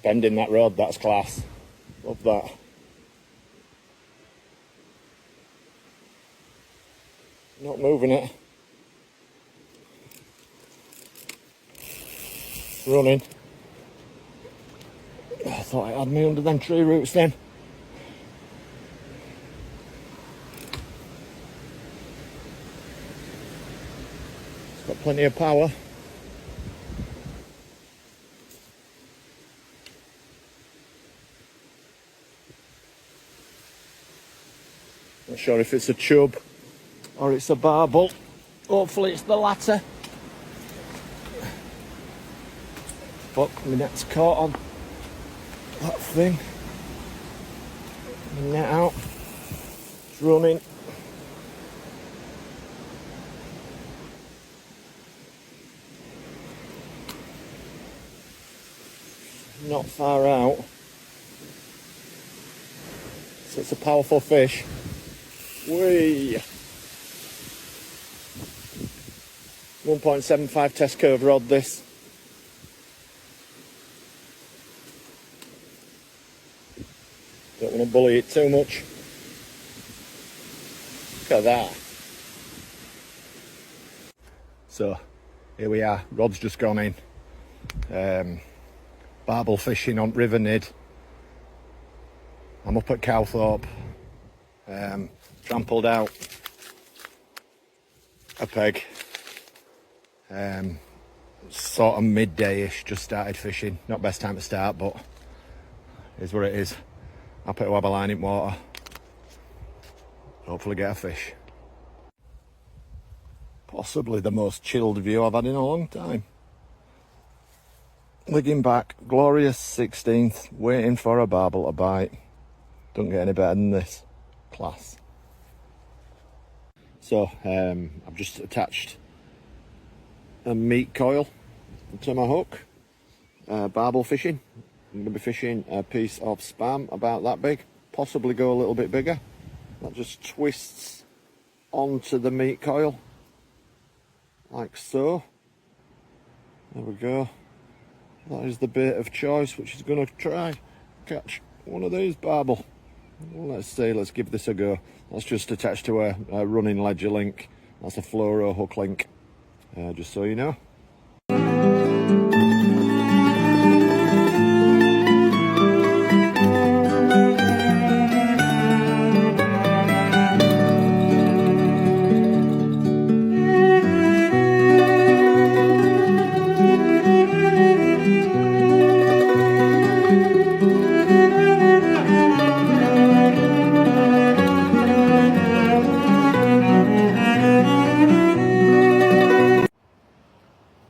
Bending that rod, that's class. Love that. Not moving it. Running. I thought it had me under them tree roots then. It's got plenty of power. Not sure if it's a chub or it's a barbel. Hopefully it's the latter. Fuck, my net's caught on that thing. My net out. It's running. Not far out. So it's a powerful fish. Whee! 1.75 test curve rod this. Don't want to bully it too much. Look at that. So here we are, rod's just gone in. Barbel fishing on River Nidd. I'm up at Cowthorpe. Trampled out a peg. Sort of midday-ish, just started fishing. Not best time to start, but here's what it is. I'll put a wobber line in water. Hopefully get a fish. Possibly the most chilled view I've had in a long time. Ligging back, glorious 16th, waiting for a barbel to bite. Don't get any better than this. Class. So, I've just attached a meat coil to my hook. Barbel fishing. I'm going to be fishing a piece of spam about that big, possibly go a little bit bigger. That just twists onto the meat coil, like so. There we go. That is the bait of choice, which is going to try catch one of these barbel. Well, let's see, let's give this a go. That's just attached to a running ledger link. That's a fluoro hook link, just so you know.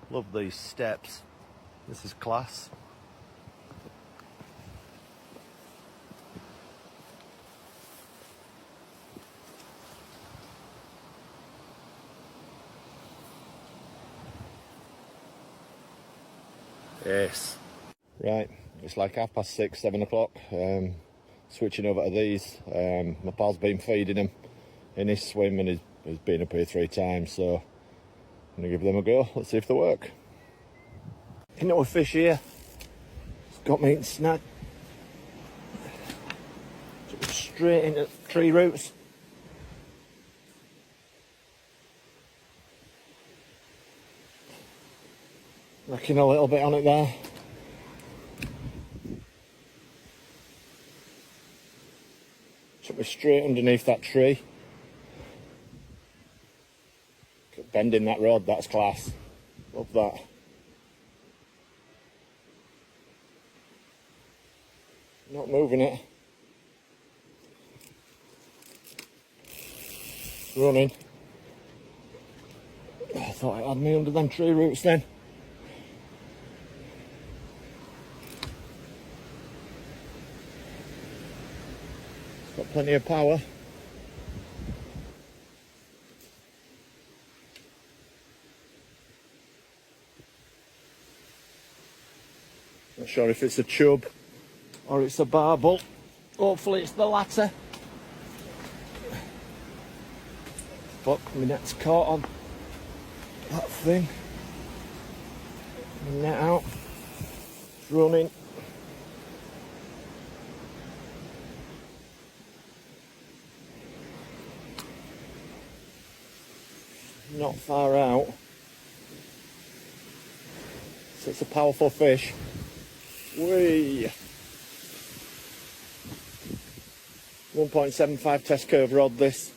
Love these steps. This is class. Yes. Right, it's like 6:30, 7 o'clock. Switching over to these. My pal's been feeding them in his swim and he's been up here 3 times, so I'm going to give them a go. Let's see if they work. You know a fish here. It's got me eating snag. Straight into tree roots. Looking a little bit on it there. Took me straight underneath that tree. Bending that rod, that's class. Love that. Not moving it. Running. I thought it had me under them tree roots then. It's got plenty of power. Not sure if it's a chub or it's a barbel. Hopefully it's the latter. Fuck, my net's caught on that thing. My net out. It's running. not far out. So it's a powerful fish. Whee! 1.75 test curve rod this.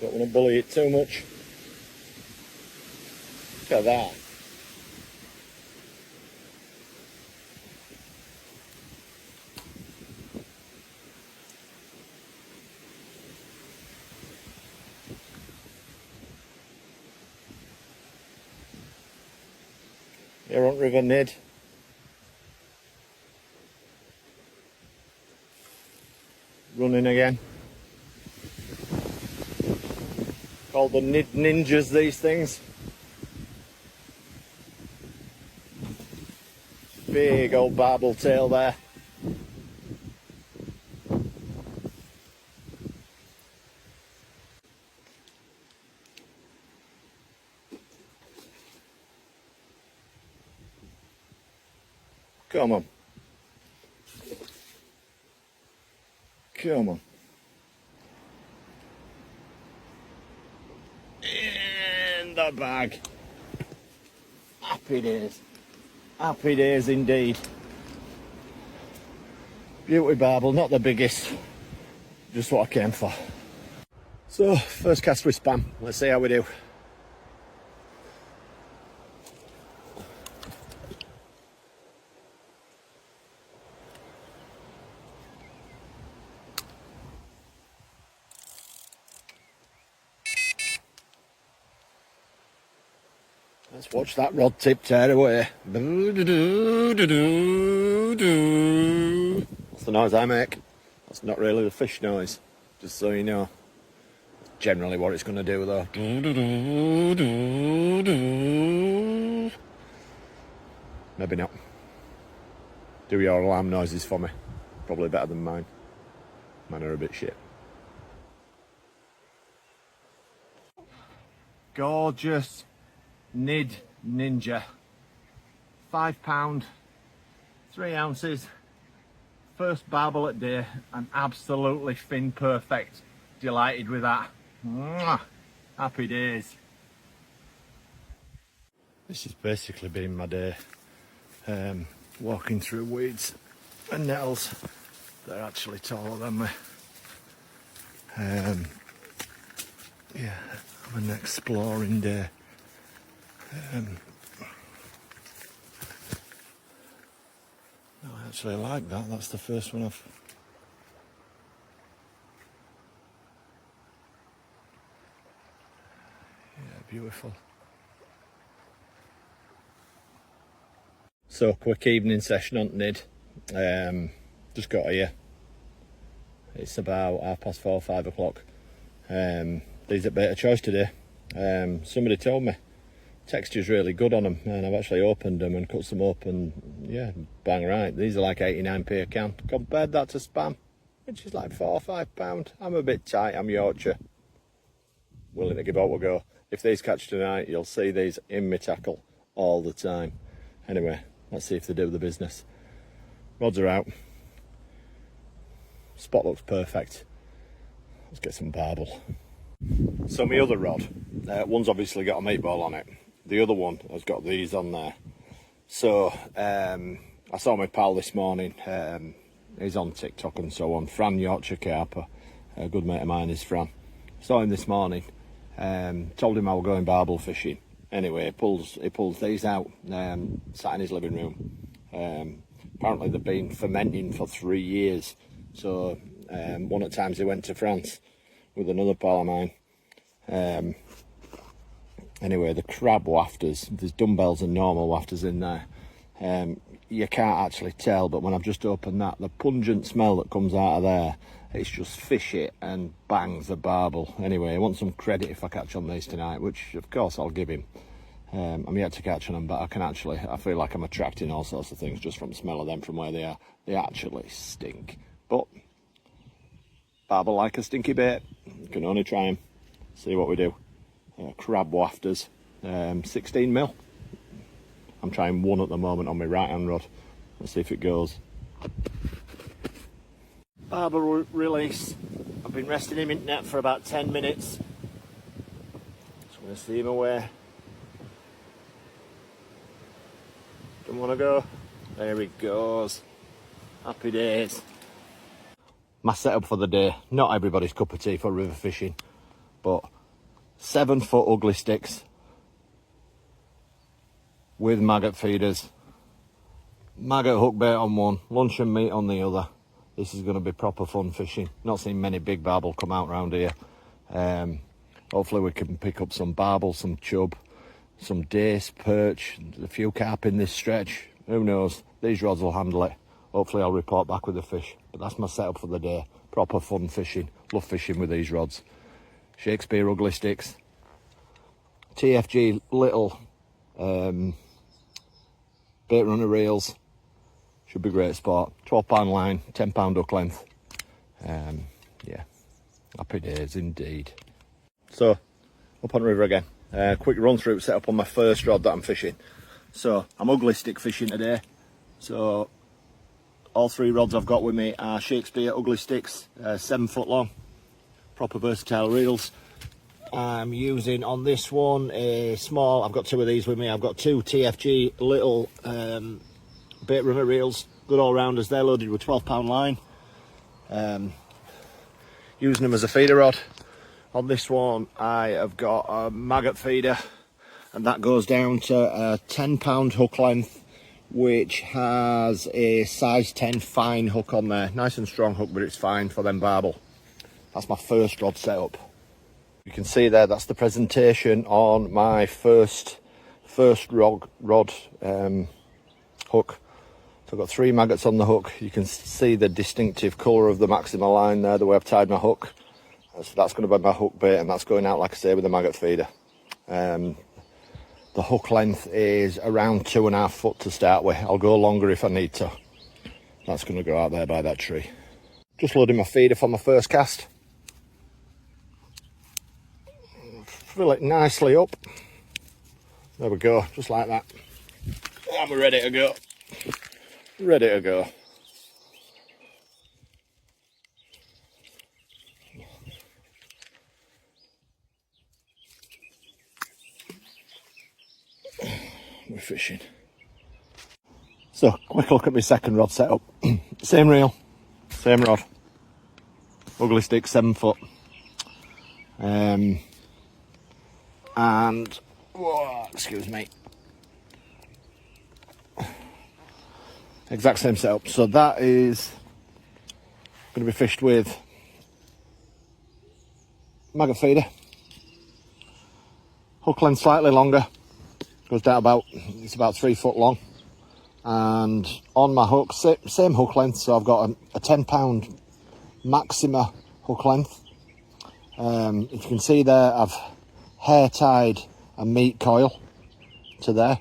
Don't want to bully it too much. Look at that. Here on River Nidd. Running again. Called the Nidd Ninjas, these things. Big old barbel tail there. Come on. Come on. In the bag. Happy days. Happy days indeed. Beauty barbel, not the biggest. Just what I came for. So, first cast with spam. Let's see how we do. Let's watch that rod tip tear away. That's the noise I make. That's not really the fish noise, just so you know. Generally what it's going to do though. Maybe not. Do your alarm noises for me. Probably better than mine. Mine are a bit shit. Gorgeous Nidd Ninja. £5, 3 ounces. First barbel at day and absolutely fin perfect. Delighted with that. Mwah. Happy days. This has basically been my day. Walking through weeds and nettles. They're actually taller than me. Yeah, I'm an exploring day. I actually like that. That's the first one I've... Yeah, beautiful. So, quick evening session on Nidd. Just got here. It's about 4:30, 5 o'clock. These are better choice today. Somebody told me texture's really good on them, and I've actually opened them and cut some up, and yeah, bang right. These are like 89p a can. Compared that to spam, which is like £4 or £5. I'm a bit tight, I'm Yorkshire. Willing to give out a go. If these catch tonight, you'll see these in my tackle all the time. Anyway, let's see if they do the business. Rods are out. Spot looks perfect. Let's get some barbel. So my other rod, one's obviously got a meatball on it. The other one has got these on there. So I saw my pal this morning. He's on TikTok and so on. Fran Yorkshire Carper, a good mate of mine is Fran. Saw him this morning. Told him I was going barbel fishing. Anyway, he pulls these out. Sat in his living room. Apparently they've been fermenting for 3 years. So one at times he went to France with another pal of mine. Anyway, the crab wafters, there's dumbbells and normal wafters in there. You can't actually tell, but when I've just opened that, the pungent smell that comes out of there, it's just fishy and bangs the barbel. Anyway, I want some credit if I catch on these tonight, which of course I'll give him. I'm yet to catch on them, but I feel like I'm attracting all sorts of things just from the smell of them from where they are. They actually stink. But barbel like a stinky bait. You can only try them. See what we do. Crab wafters, 16mm. I'm trying one at the moment on my right hand rod. Let's see if it goes. Barbel release. been resting him in net for about 10 minutes. Just going to see him away. Don't want to go. There he goes. Happy days. My setup for the day, not everybody's cup of tea for river fishing, but 7 foot ugly sticks with maggot feeders, maggot hook bait on one, luncheon meat on the other. This is going to be proper fun fishing. Not seen many big barbel come out around here. Hopefully we can pick up some barbel, some chub, some dace, perch, a few carp in this stretch. Who knows? These rods will handle it. Hopefully I'll report back with the fish. But that's my setup for the day. Proper fun fishing. Love fishing with these rods. Shakespeare ugly sticks. TFG little bait runner reels. Should be great sport. 12-pound line, 10-pound hook length. Yeah, happy days indeed. So, up on the river again. Quick run through set up on my first rod that I'm fishing. So, I'm ugly stick fishing today. So, all 3 rods I've got with me are Shakespeare ugly sticks, 7 foot long, proper versatile reels. I'm using on this one a small, I've got 2 of these with me. I've got 2 TFG little bait runner reels, good all rounders. They're loaded with 12-pound line. Using them as a feeder rod. On this one I have got a maggot feeder, and that goes down to a 10-pound hook length, which has a size 10 fine hook on there. Nice and strong hook, but it's fine for them barbel. That's my first rod setup. You can see there, that's the presentation on my first rod hook. So I've got 3 maggots on the hook. You can see the distinctive colour of the Maxima line there, the way I've tied my hook. So that's going to be my hook bait, and that's going out, like I say, with the maggot feeder. The hook length is around 2.5 foot to start with. I'll go longer if I need to. That's going to go out there by that tree. Just loading my feeder for my first cast. Fill it nicely up. There we go, just like that. And we're ready to go. Ready to go. We're fishing. So, quick look at my second rod setup. Same reel, same rod. Ugly stick, 7 foot. And, whoa, excuse me. Exact same setup. So that is going to be fished with maggot feeder. Hook length slightly longer. Goes down it's about 3 foot long. And on my hook, same hook length. So I've got a 10-pound Maxima hook length. If you can see there, I've hair tied a meat coil to there.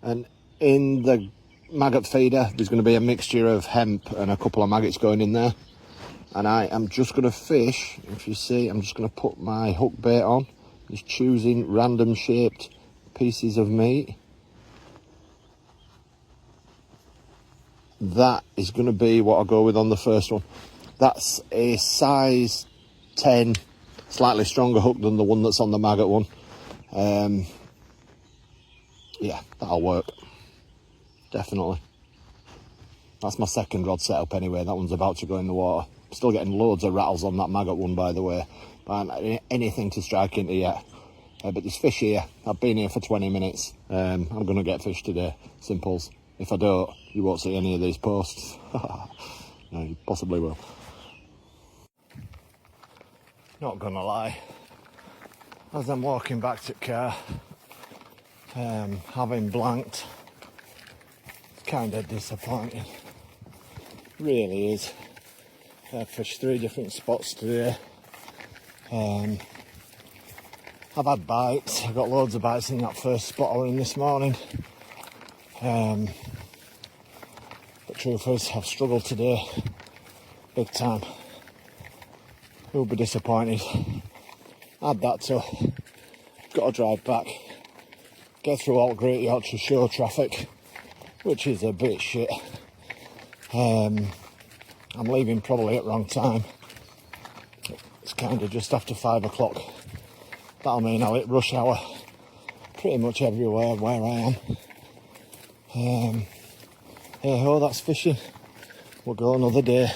And in the maggot feeder, there's going to be a mixture of hemp and a couple of maggots going in there. And I am just going to fish. If you see, I'm just going to put my hook bait on. Just choosing random shaped pieces of meat. That is going to be what I'll go with on the first one. That's a size 10, slightly stronger hook than the one that's on the maggot one. Yeah, that'll work. Definitely. That's my second rod setup anyway. That one's about to go in the water. Still getting loads of rattles on that maggot one, by the way. But anything to strike into yet. But there's fish here. I've been here for 20 minutes. I'm going to get fish today. Simples. If I don't, you won't see any of these posts. No, you possibly will. Not going to lie. As I'm walking back to the car, having blanked, it's kind of disappointing. Really is. I've fished 3 different spots today. I've had bites. I've got loads of bites in that first spot I was in this morning. But truth is, I've struggled today big time. Who'll be disappointed? Add that to got to drive back, get through all Great Yorkshire show traffic, which is a bit shit. I'm leaving probably at wrong time. It's kind of just after 5 o'clock. That'll mean I'll hit rush hour pretty much everywhere where I am. Hey ho, that's fishing. We'll go another day.